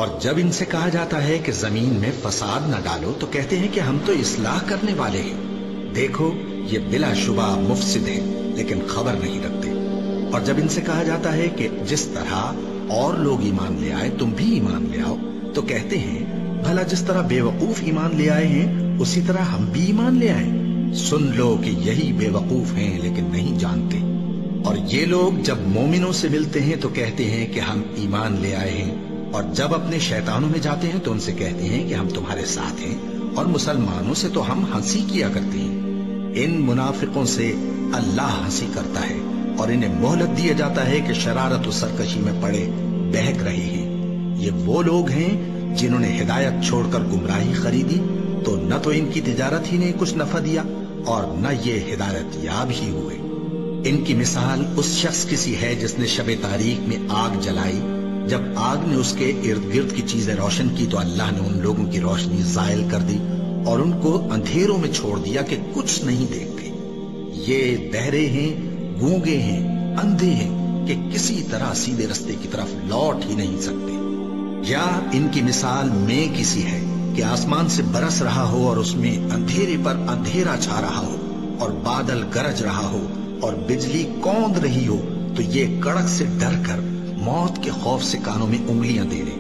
اور جب ان سے کہا جاتا ہے کہ زمین میں فساد نہ ڈالو تو کہتے ہیں کہ ہم تو اصلاح کرنے والے ہیں، دیکھو یہ بلا شبہ مفسد ہیں لیکن خبر نہیں رکھتے۔ اور جب ان سے کہا جاتا ہے کہ جس طرح اور لوگ ایمان لے آئے تم بھی ایمان لے آؤ تو کہتے ہیں بھلا جس طرح بے وقوف ایمان لے آئے ہیں اسی طرح ہم بھی ایمان لے آئیں۔ سن لو کہ یہی بے وقوف ہیں لیکن نہیں جانتے۔ اور یہ لوگ جب مومنوں سے ملتے ہیں تو کہتے ہیں کہ ہم ایمان لے آئے ہیں، اور جب اپنے شیطانوں میں جاتے ہیں تو ان سے کہتے ہیں کہ ہم تمہارے ساتھ ہیں، اور مسلمانوں سے تو ہم ہنسی کیا کرتے ہیں۔ ان منافقوں سے اللہ ہنسی کرتا ہے اور انہیں مہلت دیا جاتا ہے کہ شرارت و سرکشی میں پڑے بہک رہے ہیں۔ یہ وہ لوگ ہیں جنہوں نے ہدایت چھوڑ کر گمراہی خریدی، تو نہ تو ان کی تجارت ہی نے کچھ نفع دیا اور نہ یہ ہدایت یاب ہی ہوئے۔ ان کی مثال اس شخص کی سی ہے جس نے شب تاریک میں آگ جلائی، جب آگ نے اس کے ارد گرد کی چیزیں روشن کی تو اللہ نے ان لوگوں کی روشنی زائل کر دی اور ان کو اندھیروں میں چھوڑ دیا کہ کچھ نہیں دیکھتے۔ یہ بہرے ہیں، گونگے ہیں، اندھے ہیں کہ کسی طرح سیدھے رستے کی طرف لوٹ ہی نہیں سکتے۔ یا ان کی مثال میں کسی ہے کہ آسمان سے برس رہا ہو اور اس میں اندھیرے پر اندھیرا چھا رہا ہو اور بادل گرج رہا ہو اور بجلی کوند رہی ہو تو یہ کڑک سے ڈر کر موت کے خوف سے کانوں میں انگلیاں دے لے۔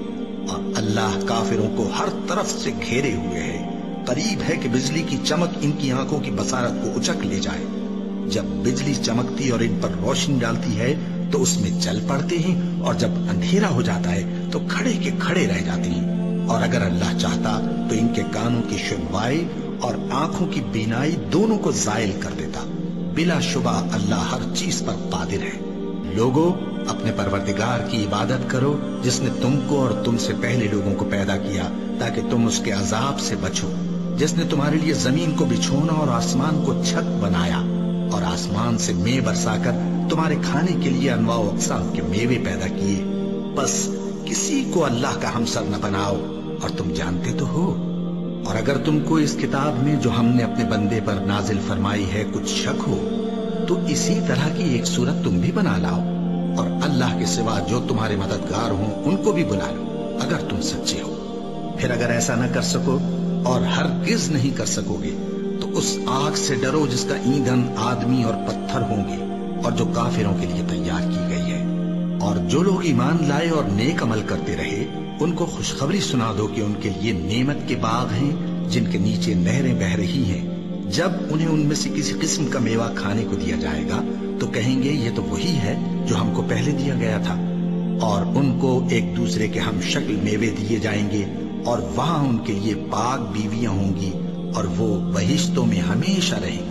اور اللہ کافروں کو ہر طرف سے گھیرے ہوئے ہے، قریب ہے کہ بجلی کی چمک ان کی آنکھوں کی بصارت کو اچک لے جائے۔ جب بجلی چمکتی اور ان پر روشنی ڈالتی ہے تو اس میں چل پڑتے ہیں، اور جب اندھیرا ہو جاتا ہے تو کھڑے کے کھڑے رہ جاتے ہیں۔ اور اگر اللہ چاہتا تو ان کے کانوں کی سنوائی اور آنکھوں کی بینائی دونوں کو زائل کر دیتا۔ بلا شبہ اللہ ہر چیز پر قادر ہے۔ لوگو اپنے پروردگار کی عبادت کرو جس نے تم کو اور تم سے پہلے لوگوں کو پیدا کیا تاکہ تم اس کے عذاب سے بچو، جس نے تمہارے لیے زمین کو بچھونا اور آسمان کو چھت بنایا، اور آسمان سے مے برسا کر تمہارے کھانے کے لیے انواع و اقسام کے میوے پیدا کیے۔ بس کسی کو اللہ کا ہمسر نہ بناؤ، اور تم جانتے تو ہو۔ اور اگر تم کو اس کتاب میں جو ہم نے اپنے بندے پر نازل فرمائی ہے کچھ شک ہو تو اسی طرح کی ایک صورت تم بھی بنا لاؤ، اور اللہ کے سوا جو تمہارے مددگار ہوں ان کو بھی بلا لو اگر تم سچے ہو۔ پھر اگر ایسا نہ کر سکو اور ہرگز نہیں کر سکو گے تو اس آگ سے ڈرو جس کا ایندھن آدمی اور پتھر ہوں گے اور جو کافروں کے لیے تیار کی گئی ہے۔ اور جو لوگ ایمان لائے اور نیک عمل کرتے رہے ان کو خوشخبری سنا دو کہ ان کے لیے نعمت کے باغ ہیں جن کے نیچے نہریں بہہ رہی ہیں۔ جب انہیں ان میں سے کسی قسم کا میوہ کھانے کو دیا جائے گا تو کہیں گے یہ تو وہی ہے جو ہم کو پہلے دیا گیا تھا، اور ان کو ایک دوسرے کے ہم شکل میوے دیے جائیں گے، اور وہاں ان کے لیے پاک بیویاں ہوں گی اور وہ بہشتوں میں ہمیشہ رہیں گے۔